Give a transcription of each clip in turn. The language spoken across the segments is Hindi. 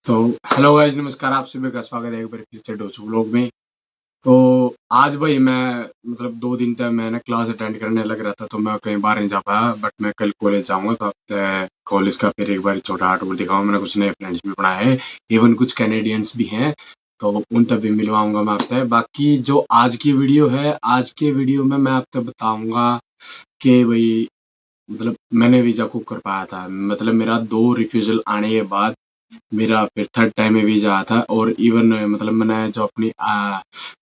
तो हेलो गाइस, नमस्कार। आप सभी का स्वागत है एक बार फिर से डोचू व्लॉग में। तो आज भाई मैं मतलब 2 दिन तक मैं ना क्लास अटेंड करने लग रहा था, तो मैं कहीं बाहर नहीं जा पाया। बट मैं कल कॉलेज जाऊंगा, तो आप कॉलेज का फिर एक बार छोटा टूर दिखाऊंगा। मैंने कुछ नए फ्रेंड्स भी बनाए हैं, इवन कुछ कैनेडियंस भी हैं, तो उन तक भी मिलवाऊंगा मैं आपसे। बाकी जो आज की वीडियो है, आज के वीडियो में मैं आपको बताऊंगा कि भाई मतलब मैंने वीजा को कर पाया था। मतलब मेरा 2 रिफ्यूजल आने के बाद मेरा फिर थर्ड टाइम में वीजा आया था। और इवन मतलब मैंने जो अपनी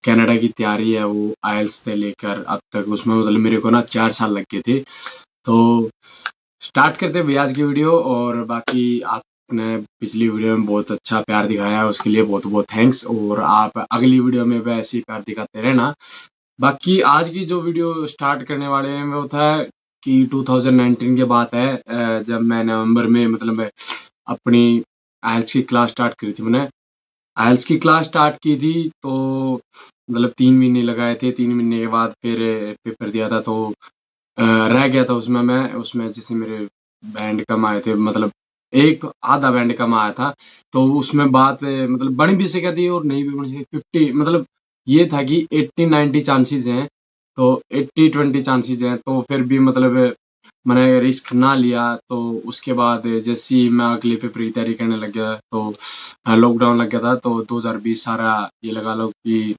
कनाडा की तैयारी है वो आइल्स से लेकर अब तक, उसमें मतलब मेरे को ना 4 साल लग गए थे। तो स्टार्ट करते हैं भैया आज की वीडियो। और बाकी आपने पिछली वीडियो में बहुत अच्छा प्यार दिखाया है, उसके लिए बहुत बहुत थैंक्स। और आप अगली वीडियो में भी ऐसे ही प्यार दिखाते रहना। बाकी आज की जो वीडियो स्टार्ट करने वाले हैं वो था कि 2019 की बात है, जब मैं नवंबर में मतलब अपनी आइल्स की क्लास स्टार्ट करी थी। मैंने आइल्स की क्लास स्टार्ट की थी, तो मतलब 3 महीने लगाए थे। 3 महीने के बाद फिर पेपर दिया था, तो रह गया था उसमें। मैं उसमें जैसे मेरे बैंड कम आए थे, मतलब एक आधा बैंड कम आया था। तो उसमें बात मतलब बन भी सका थी और नहीं भी बन सकी। 50 मतलब ये था कि 80-90 चांसेस हैं, तो 80-20 चांसेस हैं। तो फिर भी मतलब मैंने रिस्क ना लिया। तो उसके बाद जैसे ही मैं अगले पेपर की तैयारी करने लग गया, तो लॉकडाउन लग गया था। तो 2020 सारा ये लगा लो कि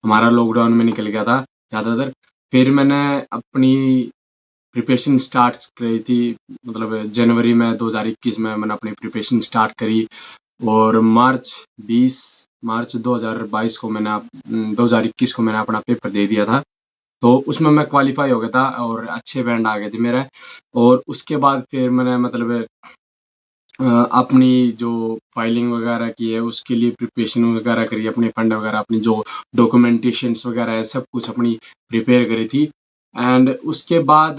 हमारा लॉकडाउन में निकल गया था ज़्यादातर। फिर मैंने अपनी प्रिपरेशन स्टार्ट करी थी, मतलब जनवरी में 2021 में मैंने अपनी प्रिपरेशन स्टार्ट करी। और मार्च 2022 को मैंने 2021 को मैंने अपना पेपर दे दिया था। तो उसमें मैं क्वालिफाई हो गया था और अच्छे बैंड आ गए थे मेरे। और उसके बाद फिर मैंने मतलब अपनी जो फाइलिंग वगैरह की है उसके लिए प्रिपरेशन वगैरह करी, अपने फंड वगैरह, अपनी जो डॉक्यूमेंटेशंस वगैरह है सब कुछ अपनी प्रिपेयर करी थी। एंड उसके बाद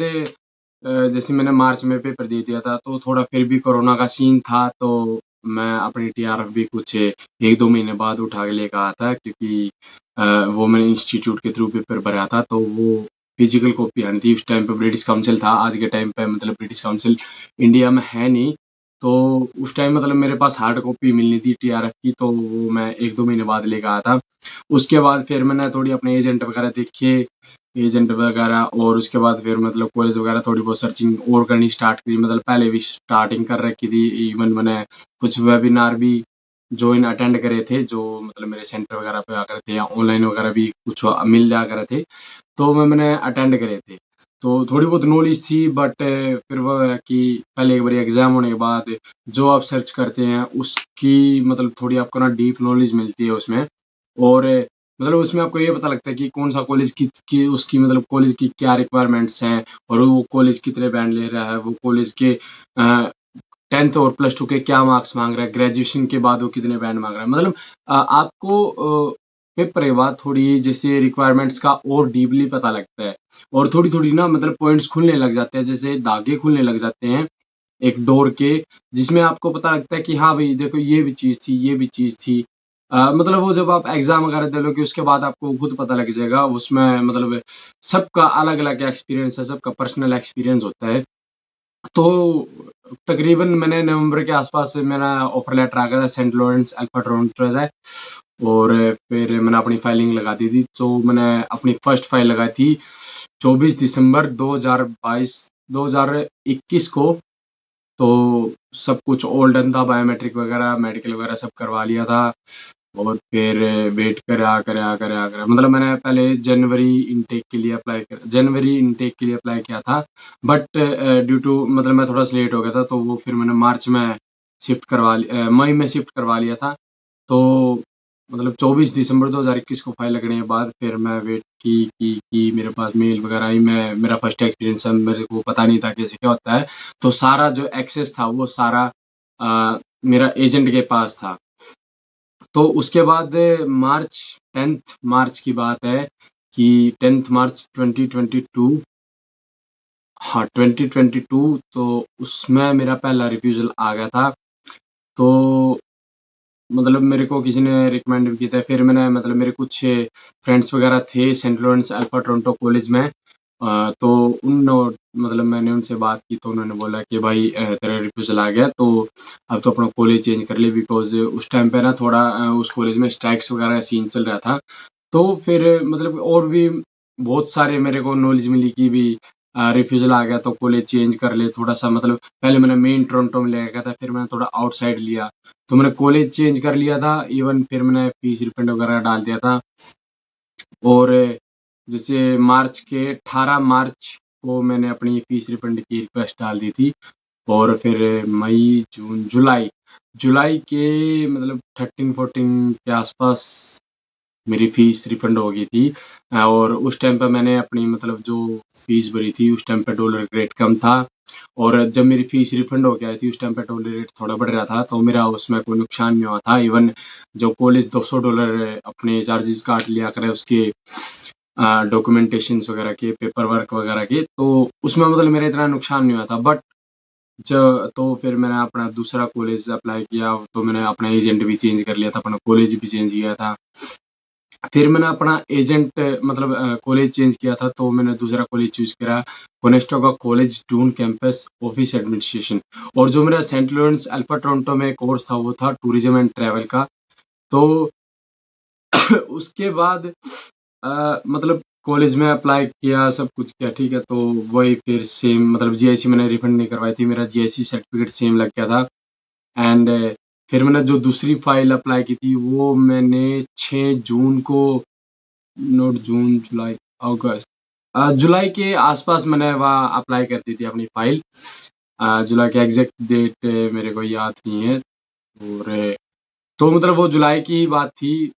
जैसे मैंने मार्च में पेपर दे दिया था, तो थोड़ा फिर भी कोरोना का सीन था। तो मैं अपनी टीआरएफ भी कुछ 1-2 महीने बाद उठा के लेकर आया था, क्योंकि वो मैंने इंस्टीट्यूट के थ्रू पेपर भरा था। तो वो फिजिकल कॉपी आनी थी। उस टाइम पे ब्रिटिश काउंसिल था, आज के टाइम पे मतलब ब्रिटिश काउंसिल इंडिया में है नहीं। तो उस टाइम मतलब मेरे पास हार्ड कॉपी मिलनी थी टीआरएफ की, तो वो मैं 1-2 महीने बाद लेकर आया था। उसके बाद फिर मैंने थोड़ी अपने एजेंट वगैरह देखे, एजेंट वगैरह। और उसके बाद फिर मतलब कॉलेज वगैरह थोड़ी बहुत सर्चिंग और करनी स्टार्ट करी। मतलब पहले भी स्टार्टिंग कर रखी थी, इवन मैंने कुछ वेबिनार भी ज्वाइन अटेंड करे थे, जो मतलब मेरे सेंटर वगैरह पे आकर थे, या ऑनलाइन वगैरह भी कुछ मिल जा करे थे, तो मैंने अटेंड करे थे। तो थोड़ी बहुत नॉलेज थी। बट फिर वो है कि पहले एक बार एग्जाम होने के बाद जो आप सर्च करते हैं उसकी मतलब थोड़ी आपको ना डीप नॉलेज मिलती है उसमें। और मतलब उसमें आपको ये पता लगता है कि कौन सा कॉलेज की उसकी मतलब कॉलेज की क्या रिक्वायरमेंट्स हैं, और वो कॉलेज कितने बैंड ले रहा है, वो कॉलेज के 10th और +2 के क्या मार्क्स मांग रहा है, ग्रेजुएशन के बाद वो कितने बैंड मांग रहा है। मतलब आपको पेपर के बाद थोड़ी जैसे रिक्वायरमेंट्स का और डीपली पता लगता है। और थोड़ी थोड़ी ना मतलब पॉइंट्स खुलने लग जाते हैं, जैसे धागे खुलने लग जाते हैं एक डोर के, जिसमें आपको पता लगता है कि हाँ भाई देखो ये भी चीज़ थी, ये भी चीज़ थी। मतलब वो जब आप एग्जाम वगैरह दे लोगे उसके बाद आपको खुद पता लग जाएगा। उसमें मतलब सबका अलग अलग एक्सपीरियंस है, सबका पर्सनल एक्सपीरियंस होता है। तो तकरीबन मैंने नवंबर के आसपास मेरा ऑफर लेटर आ गया था सेंट लॉरेंस अल्फा टोरंटो है। और फिर मैंने अपनी फाइलिंग लगा दी थी। तो मैंने अपनी फर्स्ट फाइल लगाई थी 24 दिसंबर 2021 को। तो सब कुछ ऑल डन था, बायोमेट्रिक वगैरह मेडिकल वगैरह सब करवा लिया था। और फिर वेट करा मतलब मैंने पहले जनवरी इनटेक के लिए अप्लाई किया था। बट ड्यू टू मतलब मैं थोड़ा सा लेट हो गया था, तो वो फिर मैंने मई में शिफ्ट करवा लिया था। तो मतलब 24 दिसंबर 2021 को फाइल लगने के बाद फिर मैं वेट की मेरे पास मेल वगैरह आई। मैं मेरा फर्स्ट एक्सपीरियंस है, मेरे को पता नहीं था कैसे क्या होता है। तो सारा जो एक्सेस था वो सारा मेरा एजेंट के पास था। तो उसके बाद 10th मार्च की बात है कि 10th मार्च 2022, हाँ 2022, तो उसमें मेरा पहला रिफ्यूजल आ गया था। तो मतलब मेरे को किसी ने रिकमेंड भी किया था। फिर मैंने मतलब मेरे कुछ फ्रेंड्स वगैरह थे Saint Lawrence Alpha Toronto college में, तो मतलब मैंने उनसे बात की तो उन्होंने बोला कि भाई तेरा रिफ्यूज़ल आ गया तो अब तो अपना कॉलेज चेंज कर ले, बिकॉज़ उस टाइम पे ना थोड़ा उस कॉलेज में स्ट्राइक्स वगैरह का सीन चल रहा था। तो फिर मतलब और भी बहुत सारे मेरे को नॉलेज मिली कि भी रिफ्यूज़ल आ गया तो कॉलेज चेंज कर ले थोड़ा-सा, मतलब पहले मैंने मेन टोरंटो में ले रखा था, फिर मैंने थोड़ा आउटसाइड लिया। तो मैंने कॉलेज चेंज कर लिया था, इवन फिर मैंने फीस रिफंड वगैरह डाल दिया था। और जैसे मार्च के 18 मार्च को मैंने अपनी फीस रिफंड की रिक्वेस्ट डाल दी थी, और फिर मई, जून, जुलाई के मतलब 13-14 के आसपास मेरी फीस रिफंड हो गई थी। और उस टाइम पे मैंने अपनी मतलब जो फीस भरी थी उस टाइम पे डॉलर रेट कम था, और जब मेरी फीस रिफंड हो गई थी उस टाइम पे डॉलर रेट थोड़ा बढ़ रहा था, तो मेरा उसमें कोई नुकसान नहीं हुआ था। इवन जो कॉलेज $200 अपने चार्जेस काट लिया करे उसके डॉक्यूमेंटेशंस वगैरह के, पेपर वर्क वगैरह के, तो उसमें मतलब मेरा इतना नुकसान नहीं हुआ था। बट तो फिर मैंने अपना दूसरा कॉलेज अप्लाई किया, तो मैंने अपना एजेंट भी चेंज कर लिया था, अपना कॉलेज भी चेंज किया था। फिर मैंने अपना एजेंट मतलब कॉलेज चेंज किया था, तो मैंने दूसरा कॉलेज चूज करा, Conestoga college Doon campus office administration. और जो मेरा सेंट लॉरेंस अल्फा टोरंटो में कोर्स था वो था टूरिज्म एंड ट्रैवल का। तो उसके बाद मतलब कॉलेज में अप्लाई किया, सब कुछ किया, ठीक है, तो वही फिर सेम मतलब जीआईसी मैंने रिफंड नहीं करवाई थी, मेरा जीआईसी सर्टिफिकेट सेम लग गया था। एंड फिर मैंने जो दूसरी फाइल अप्लाई की थी वो मैंने 6 जून को, नॉट जून, जुलाई, अगस्त, जुलाई के आसपास मैंने वहाँ अप्लाई कर दी थी अपनी फाइल। जुलाई की एग्जैक्ट डेट मेरे को याद नहीं है। और तो मतलब वो जुलाई की बात थी।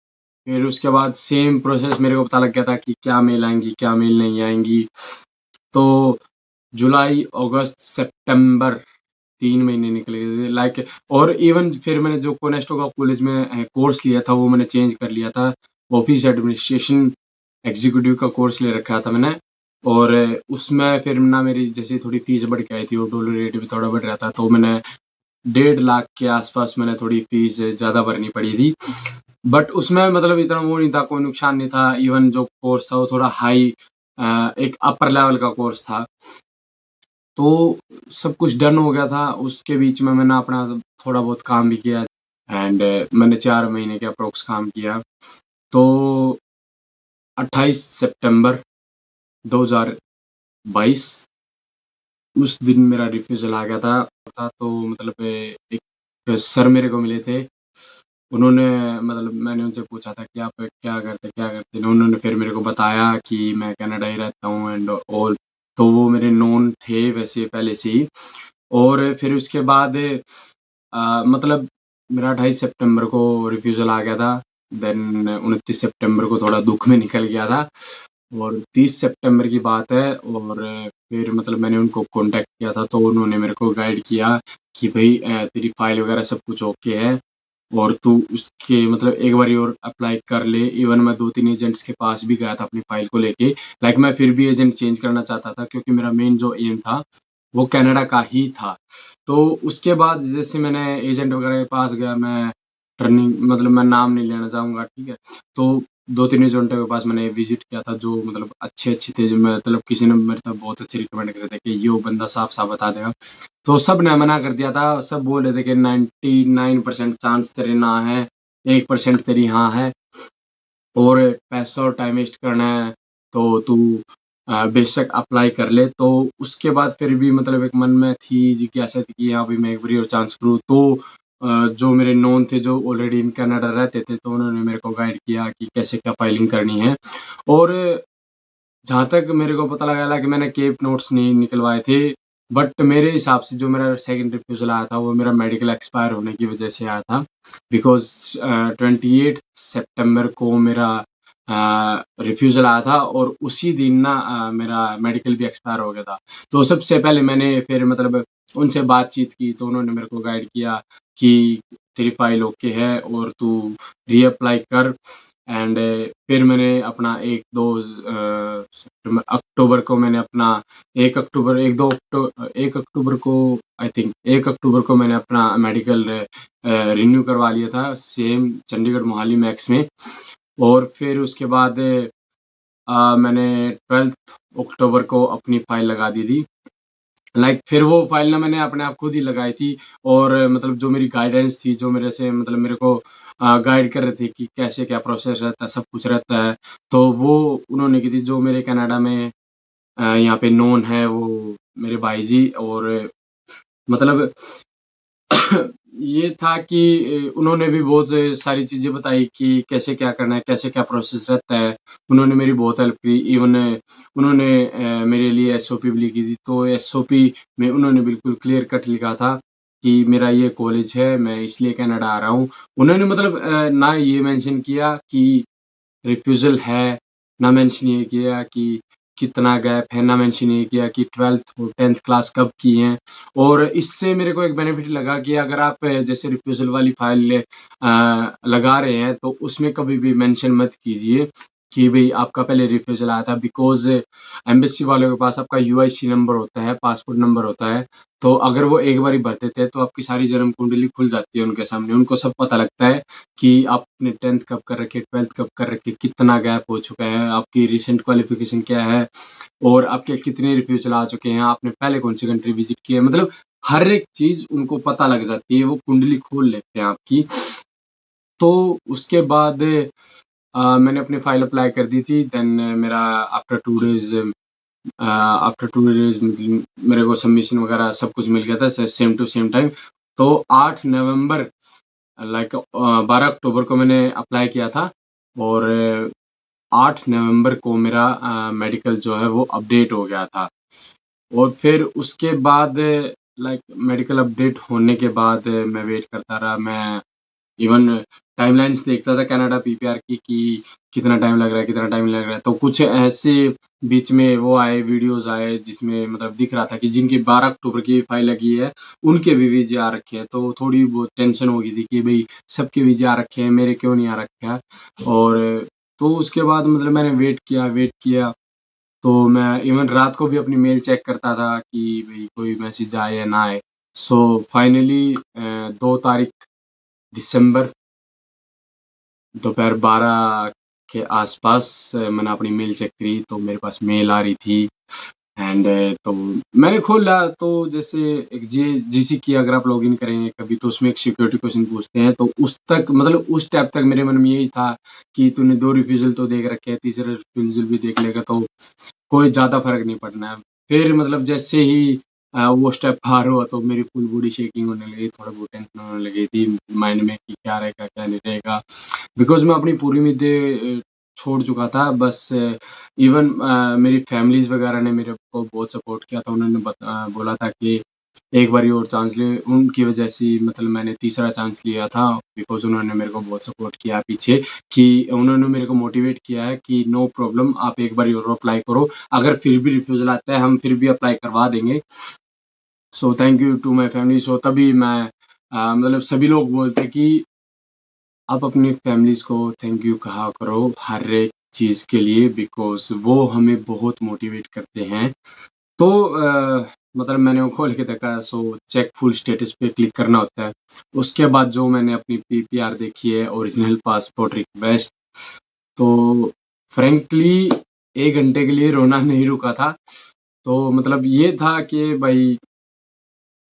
फिर उसके बाद सेम प्रोसेस मेरे को पता लग गया था कि क्या मेल आएंगी क्या मेल नहीं आएंगी। तो जुलाई, अगस्त, सितंबर 3 महीने निकल गए थे लाइक। और इवन फिर मैंने जो कोनेस्टोगा कॉलेज में कोर्स लिया था वो मैंने चेंज कर लिया था, ऑफिस एडमिनिस्ट्रेशन एग्जीक्यूटिव का कोर्स ले रखा था मैंने। और उसमें फिर ना मेरी जैसे थोड़ी फीस बढ़ के आई थी और डॉलर रेट भी थोड़ा बढ़ रहा था, तो मैंने 1.5 लाख के आसपास मैंने थोड़ी फीस ज़्यादा भरनी पड़ी थी। बट उसमें मतलब इतना वो नहीं था, कोई नुकसान नहीं था। इवन जो कोर्स था वो थोड़ा हाई एक अपर लेवल का कोर्स था, तो सब कुछ डन हो गया था। उसके बीच में मैंने अपना थोड़ा बहुत काम भी किया, एंड मैंने 4 महीने के अप्रोक्स काम किया। तो 28 सितंबर 2022 उस दिन मेरा रिफ्यूज़ल आ गया था। तो मतलब एक सर मेरे को मिले थे, उन्होंने मतलब मैंने उनसे पूछा था कि आप क्या करते? उन्होंने फिर मेरे को बताया कि मैं कनाडा ही रहता हूँ एंड ऑल। तो वो मेरे नोन थे वैसे पहले से ही। और फिर उसके बाद मतलब मेरा 28 सितंबर को रिफ्यूज़ल आ गया था। देन 29 सितंबर को थोड़ा दुःख में निकल गया था, और 30 सितंबर की बात है। और फिर मतलब मैंने उनको कॉन्टैक्ट किया था, तो उन्होंने मेरे को गाइड किया कि भई तेरी फाइल वगैरह सब कुछ ओके है, और तू उसके मतलब एक बारी और अप्लाई कर ले। इवन मैं 2-3 एजेंट्स के पास भी गया था अपनी फाइल को लेके। लाइक मैं फिर भी एजेंट चेंज करना चाहता था, क्योंकि मेरा मेन जो एम था वो कनाडा का ही था। तो उसके बाद जैसे मैंने एजेंट वगैरह के पास गया, मैं टर्निंग मतलब मैं नाम नहीं लेना चाहूँगा, ठीक है? तो 2-3 एजेंटों के पास मैंने विज़िट किया था, जो मतलब अच्छे-अच्छे थे, जो मतलब किसी ने मेरे तरफ बहुत अच्छे रिकमेंड करे थे कि ये वो बंदा साफ-साफ बता देगा। तो सब ने मना कर दिया था, सब बोल रहे थे कि 99% चांस तेरे ना है, 1% तेरी हाँ है, और पैसा और टाइम वेस्ट करना है तो तू बेशक अप्लाई कर ले। तो उसके बाद फिर भी मतलब एक मन में थी जिज्ञासा थी कि हाँ भाई मैं एक बारी और चांस करूँ। तो जो मेरे नोन थे जो ऑलरेडी इन कनाडा रहते थे, तो उन्होंने मेरे को गाइड किया कि कैसे क्या फाइलिंग करनी है। और जहाँ तक मेरे को पता लगा कि मैंने केप नोट्स नहीं निकलवाए थे, बट मेरे हिसाब से जो मेरा सेकंड रिफ्यूज़ल आया था वो मेरा मेडिकल एक्सपायर होने की वजह से आया था। बिकॉज़ 28 सितंबर को मेरा रिफ्यूज़ल आया था, और उसी दिन ना मेरा मेडिकल भी एक्सपायर हो गया था। तो सबसे पहले मैंने फिर मतलब उनसे बातचीत की, तो उन्होंने मेरे को गाइड किया कि तेरी फाइल ओके है और तू रीअप्लाई कर। एंड फिर मैंने अपना 1-2 सितंबर अक्टूबर को मैंने अपना 1 अक्टूबर को आई थिंक 1 अक्टूबर को मैंने अपना मेडिकल रिन्यू करवा लिया था, सेम चंडीगढ़ मोहाली मैक्स में। और फिर उसके बाद मैंने 12th अक्टूबर को अपनी फाइल लगा दी थी। फिर वो फाइल ना मैंने अपने आप खुद ही लगाई थी, और मतलब जो मेरी गाइडेंस थी, जो मेरे से मतलब मेरे को गाइड कर रहे थे कि कैसे क्या प्रोसेस रहता है, सब कुछ रहता है, तो वो उन्होंने की थी। जो मेरे कनाडा में यहाँ पे नोन है, वो मेरे भाई जी। और मतलब ये था कि उन्होंने भी बहुत सारी चीज़ें बताई कि कैसे क्या करना है, कैसे क्या प्रोसेस रहता है। उन्होंने मेरी बहुत हेल्प की। इवन उन्होंने मेरे लिए एसओपी भी लिखी थी। तो एसओपी में उन्होंने बिल्कुल क्लियर कट लिखा था कि मेरा ये कॉलेज है, मैं इसलिए कनाडा आ रहा हूँ। उन्होंने मतलब ना ये मेंशन किया कि रिफ्यूज़ल है, ना मेंशन ये किया कि कितना गैप है, ना मेंशन ये किया कि 12th और 10th क्लास कब की हैं। और इससे मेरे को एक बेनिफिट लगा कि अगर आप जैसे रिफ्यूज़ल वाली फाइल लगा रहे हैं, तो उसमें कभी भी मेंशन मत कीजिए कि भई आपका पहले रिफ्यूज़ल आया था, बिकॉज़ एम्बेसी वालों के पास आपका यूआईसी नंबर होता है, पासपोर्ट नंबर होता है। तो अगर वो एक बारी भर देते हैं, तो आपकी सारी जन्म कुंडली खुल जाती है उनके सामने। उनको सब पता लगता है कि आपने 10th कब कर रखी है, 12th कब कर रखी है, कितना गैप हो चुका है, आपकी रिसेंट क्वालिफिकेशन क्या है, और आपके कितने रिफ्यूज़ल आ चुके हैं, आपने पहले कौन-सी कंट्री विज़िट की है। मतलब हर एक चीज़ उनको पता लग जाती है, वो कुंडली खोल लेते हैं आपकी। तो उसके बाद मैंने अपनी फाइल अप्लाई कर दी थी। देन मेरा आफ्टर 2 डेज़ आफ्टर 2 डेज़ मतलब मेरे को सबमिशन वगैरह सब कुछ मिल गया था सेम टू सेम टाइम। तो 8 नवंबर 12 अक्टूबर को मैंने अप्लाई किया था, और 8 नवंबर को मेरा मेडिकल जो है वो अपडेट हो गया था। और फिर उसके बाद मेडिकल अपडेट होने के बाद मैं वेट करता रहा। मैं इवन टाइमलाइन्स देखता था कनाडा पीपीआर की कि कितना टाइम लग रहा है, कितना टाइम लग रहा है। तो कुछ ऐसे बीच में वो आए, वीडियोज़ आए, जिसमें मतलब दिख रहा था कि जिनकी 12 अक्टूबर की फाइल लगी है, उनके भी वीज़े आ रखे हैं। तो थोड़ी बहुत टेंशन हो गई थी कि भई सबके वीज़े आ रखे हैं, मेरे क्यों नहीं आ रखे हैं। और तो उसके बाद मतलब मैंने वेट किया। तो मैं इवन रात को भी अपनी मेल चेक करता था कि भई कोई मैसेज आए या ना आए। सो फाइनली 2 तारीख दिसंबर दोपहर 12 के आसपास मैंने अपनी मेल चेक करी, तो मेरे पास मेल आ रही थी। एंड तो मैंने खोला, तो जैसे एक जीसी की अगर आप लॉगिन करेंगे कभी, तो उसमें एक सिक्योरिटी क्वेश्चन पूछते हैं। तो उस तक मतलब उस स्टेप तक मेरे मन में यही था कि तूने 2 रिफ्यूज़ल तो देख रखे हैं, तीसरा रिफ्यूज़ल भी देख लेगा तो कोई ज़्यादा फ़र्क नहीं पड़ना है। फिर मतलब जैसे ही वो स्टेप पार हुआ, तो मेरी फुल बॉडी शेकिंग होने लगी, थोड़ा बहुत टेंशन होने लगी थी माइंड में कि क्या रहेगा, क्या नहीं रहेगा। बिकॉज़ मैं अपनी पूरी उम्मीदें छोड़ चुका था। बस इवन मेरी फैमिलीज़ वगैरह ने मेरे को बहुत सपोर्ट किया था। उन्होंने बोला था कि एक बारी और चांस ले। उनकी वजह से मतलब मैंने तीसरा चांस लिया था, बिकॉज़ उन्होंने मेरे को बहुत सपोर्ट किया पीछे, कि उन्होंने मेरे को मोटिवेट किया है कि नो प्रॉब्लम, आप एक बारी और अप्लाई करो। अगर फिर भी रिफ्यूज़ल आता है, हम फिर भी अप्लाई करवा देंगे। So thank you to my family. So तभी मैं मतलब सभी लोग बोलते कि आप अपनी फैमिलीज़ को थैंक यू कहा करो हर एक चीज़ के लिए, बिकॉज़ वो हमें बहुत मोटिवेट करते हैं। तो मतलब मैंने वो खोल के देखा, सो चेक फुल स्टेटस पे क्लिक करना होता है। उसके बाद जो मैंने अपनी पीपीआर देखी है, ओरिजिनल पासपोर्ट रिक्वेस्ट, तो फ्रैंकली 1 घंटे के लिए रोना नहीं रुका था। तो मतलब ये था कि भई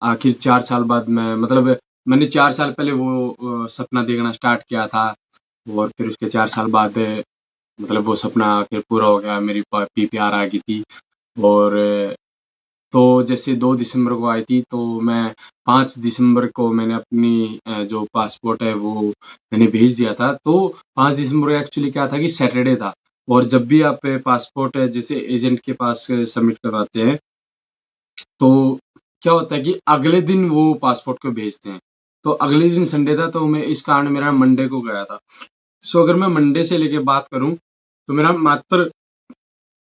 आखिर 4 साल बाद मैं मतलब मैंने 4 साल पहले वो सपना देखना स्टार्ट किया था, और फिर उसके 4 साल बाद मतलब वो सपना आखिर पूरा हो गया, मेरी पीपीआर आ गई थी। और तो जैसे 2 दिसंबर को आई थी, तो मैं 5 दिसंबर को मैंने अपनी जो पासपोर्ट है वो मैंने भेज दिया था। तो 5 दिसंबर को एक्चुअली क्या था कि सैटरडे था, और जब भी आप पासपोर्ट जैसे एजेंट के पास सबमिट करवाते हैं, तो क्या होता है कि अगले दिन वो पासपोर्ट को भेजते हैं। तो अगले दिन संडे था, तो मैं इस कारण मेरा मंडे को गया था। सो अगर मैं मंडे से लेके बात करूँ, तो मेरा मात्र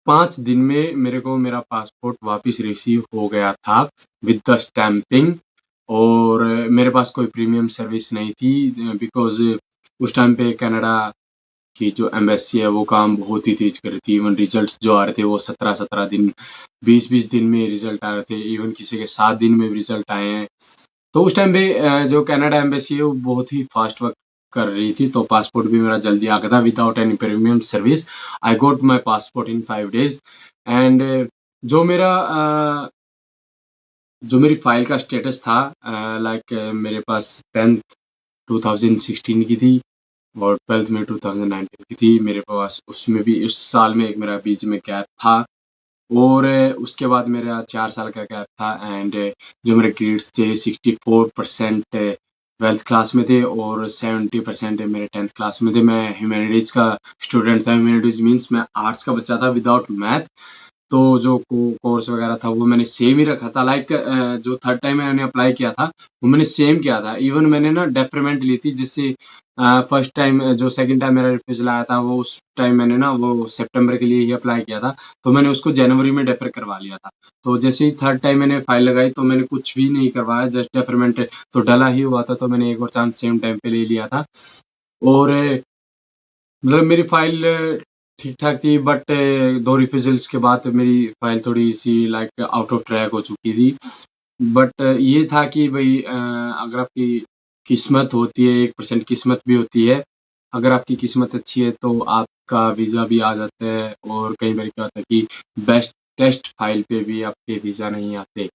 5 दिन में मेरे को मेरा पासपोर्ट वापिस रिसीव हो गया था विद द स्टैंपिंग। और मेरे पास कोई प्रीमियम सर्विस नहीं थी, बिकॉज़ उस टाइम पे कनाडा की जो एम्बेसी है वो काम बहुत ही तेज़ कर रही थी। इवन रिजल्ट्स जो आ रहे थे वो 17-17 दिन, 20-20 दिन में रिजल्ट आ रहे थे। इवन किसी के 7 दिन में भी रिजल्ट आए हैं। तो उस टाइम पे जो कनाडा एम्बेसी है वो बहुत ही फ़ास्ट वर्क कर रही थी, तो पासपोर्ट भी मेरा जल्दी आ गया था without any premium service. I got my passport in 5 days। And जो मेरा जो मेरी फाइल का स्टेटस था, लाइक मेरे पास 10th 2016 की थी और 12th में 2019 की थी मेरे पास। उसमें भी उस साल में एक मेरा बीच में गैप था और उसके बाद मेरा 4 साल का गैप था। एंड जो मेरे ग्रेड्स थे 64% 12th क्लास में थे और 70% मेरे 10th क्लास में थे। मैं ह्यूमैनिटीज़ का स्टूडेंट था। ह्यूमैनिटीज़ मीन्स मैं आर्ट्स का बच्चा था विदाउट मैथ। तो जो कोर्स वगैरह था वो मैंने सेम ही रखा था। लाइक जो थर्ड टाइम मैंने अप्लाई किया था वो मैंने सेम किया था। इवन मैंने ना डेफरमेंट ली थी, जिससे फर्स्ट टाइम जो सेकंड टाइम मेरा रिफ्यूजल आया था वो उस टाइम मैंने ना वो सितंबर के लिए ही अप्लाई किया था, तो मैंने उसको जनवरी में डेफर करवा लिया था। तो जैसे ही थर्ड टाइम मैंने फाइल लगाई तो मैंने कुछ भी नहीं करवाया, जस्ट डेफरमेंट तो डला ही हुआ था, तो मैंने एक और चांस सेम टाइम पे ले लिया था। और मतलब मेरी फाइल ठीक-ठाक थी, बट 2 रिफ्यूज़ल्स के बाद मेरी फाइल थोड़ी-सी लाइक आउट ऑफ ट्रैक हो चुकी थी। बट ये था कि भई अगर आपकी किस्मत होती है, 1% किस्मत भी होती है। अगर आपकी किस्मत अच्छी है तो आपका वीज़ा भी आ जाता है, और कई बार क्या होता है कि बेस्ट टेस्ट फाइल पे भी आपके वीज़ा नहीं आते।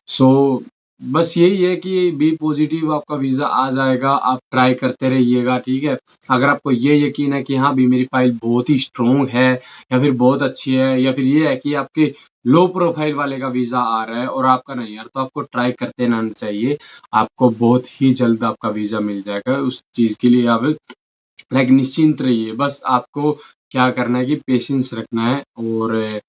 सो बस यही है कि बी पॉजिटिव, आपका वीज़ा आ जाएगा, आप ट्राई करते रहिएगा, ठीक है? अगर आपको ये यकीन है कि हाँ भी मेरी फाइल बहुत ही स्ट्रॉन्ग है या फिर बहुत अच्छी है, या फिर ये है कि आपके लो प्रोफाइल वाले का वीज़ा आ रहा है और आपका नहीं आ रहा, तो आपको ट्राई करते रहना चाहिए। आपको बहुत ही जल्द आपका वीज़ा मिल जाएगा। उस चीज़ के लिए आप लाइक निश्चिंत रहिए। बस आपको क्या करना है कि पेशेंस रखना है और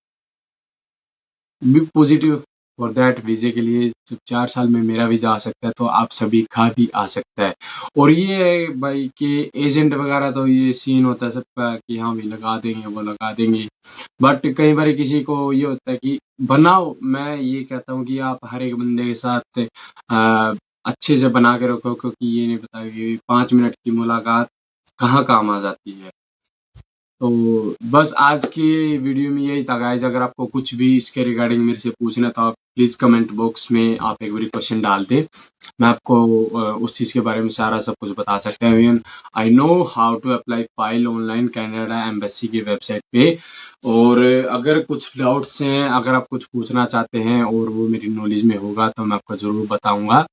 बी पॉजिटिव फॉर दैट। वीज़े के लिए जब 4 साल में मेरा वीज़ा आ सकता है तो आप सभी का भी आ सकता है। और ये है भाई कि एजेंट वगैरह तो ये सीन होता है सबका कि हाँ भाई लगा देंगे, वो लगा देंगे। बट कई बार किसी को ये होता है कि बनाओ, मैं ये कहता हूँ कि आप हर एक बंदे के साथ अच्छे से बना के रखो, क्योंकि ये नहीं पता कि 5 मिनट की मुलाकात कहाँ काम आ जाती है। तो बस आज की वीडियो में यही था गाइस। अगर आपको कुछ भी इसके रिगार्डिंग मेरे से पूछना है तो आप प्लीज़ कमेंट बॉक्स में आप एक बारी क्वेश्चन डाल दें। मैं आपको उस चीज़ के बारे में सारा सब कुछ बता सकता हूँ। Even I know how to apply file online Canada embassy की वेबसाइट पे। और अगर कुछ डाउट्स हैं, अगर आप कुछ पूछना चाहते हैं और वो मेरी नॉलेज में होगा तो मैं आपको ज़रूर बताऊँगा।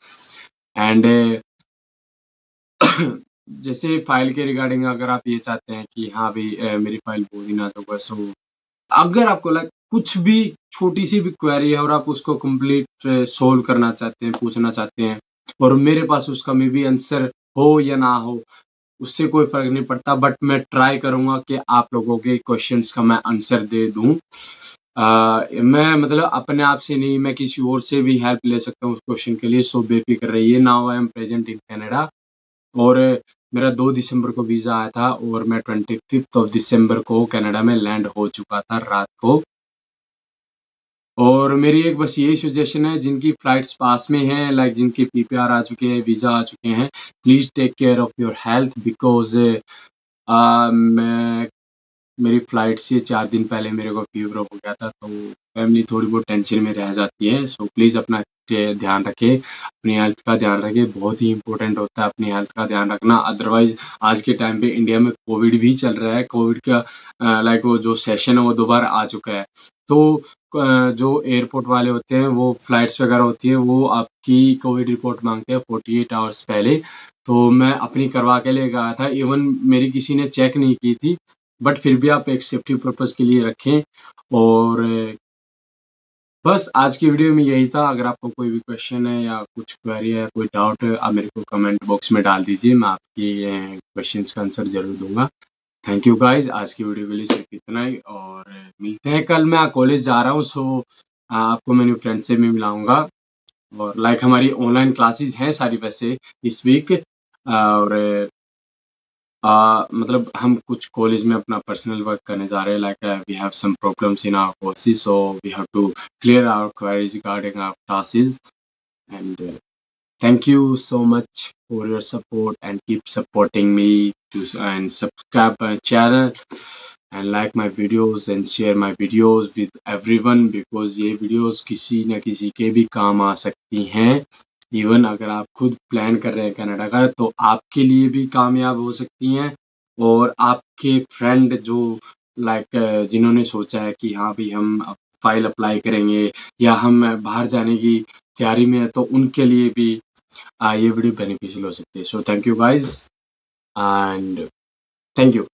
एंड जैसे फाइल के रिगार्डिंग अगर आप ये चाहते हैं कि हाँ भाई मेरी फाइल बहुत ही नाजुक है, सो अगर आपको लाइक कुछ भी छोटी सी भी क्वेरी है और आप उसको कंप्लीट सोल्व करना चाहते हैं, पूछना चाहते हैं, और मेरे पास उसका मे बी आंसर हो या ना हो, उससे कोई फर्क नहीं पड़ता। बट मैं ट्राई करूंगा कि आप लोगों के क्वेश्चंस का मैं आंसर दे दूं। मैं मतलब अपने आप से नहीं, मैं किसी और से भी हेल्प ले सकता हूँ उस क्वेश्चन के लिए। सो बेफिक्र रहिए। Now I am present in Canada और मेरा 2 दिसंबर को वीज़ा आया था और मैं 25th ऑफ दिसंबर को कनाडा में लैंड हो चुका था रात को। और मेरी एक बस यही सजेशन है, जिनकी फ्लाइट्स पास में हैं, लाइक जिनके पीपीआर आ चुके हैं, वीज़ा आ चुके हैं, please take care of your health. Because मैं मेरी फ्लाइट से 4 दिन पहले मेरे को फीवर हो गया था, तो फैमिली थोड़ी बहुत टेंशन में रह जाती है। सो प्लीज़ अपना ध्यान रखें, अपनी हेल्थ का ध्यान रखें। बहुत ही इंपॉर्टेंट होता है अपनी हेल्थ का ध्यान रखना। अदरवाइज़ आज के टाइम पे इंडिया में कोविड भी चल रहा है। कोविड का लाइक वो जो सेशन है वो दोबारा आ चुका है। तो जो एयरपोर्ट वाले होते हैं, वो फ्लाइट्स वगैरह होती हैं, वो आपकी कोविड रिपोर्ट माँगते हैं 48 आवर्स पहले। तो मैं अपनी करवा के लेके आया था। इवन मेरी किसी ने चेक नहीं की थी, बट फिर भी आप एक सेफ्टी पर्पज़ के लिए रखें। और बस आज की वीडियो में यही था। अगर आपको कोई भी क्वेश्चन है या कुछ क्वेरी है, कोई डाउट है, आप मेरे को कमेंट बॉक्स में डाल दीजिए। मैं आपकी क्वेश्चन्स का आंसर ज़रूर दूँगा। Thank you guys. आज की वीडियो के लिए सिर्फ इतना ही, और मिलते हैं कल। मैं कॉलेज जा रहा हूँ, सो आपको मैं न्यू फ्रेंड से भी मिलाऊँगा। और लाइक हमारी ऑनलाइन क्लासेस हैं सारी वैसे इस वीक। और मतलब हम कुछ कॉलेज में अपना पर्सनल वर्क करने जा रहे हैं। Like we have some problems in our courses, so we have to clear our queries regarding our classes. And thank you so much for your support, and keep supporting me to and subscribe my channel and like my videos and share my videos with everyone, because ये videos किसी न किसी के भी काम आ सकती हैं। इवन अगर आप खुद प्लान कर रहे हैं कनाडा का तो आपके लिए भी कामयाब हो सकती हैं और आपके फ्रेंड जो जिन्होंने सोचा है कि हाँ भी हम फाइल अप्लाई करेंगे या हम बाहर जाने की तैयारी में है तो उनके लिए भी ये वीडियो बेनिफिशियल हो सकती है। सो thank you guys and thank you.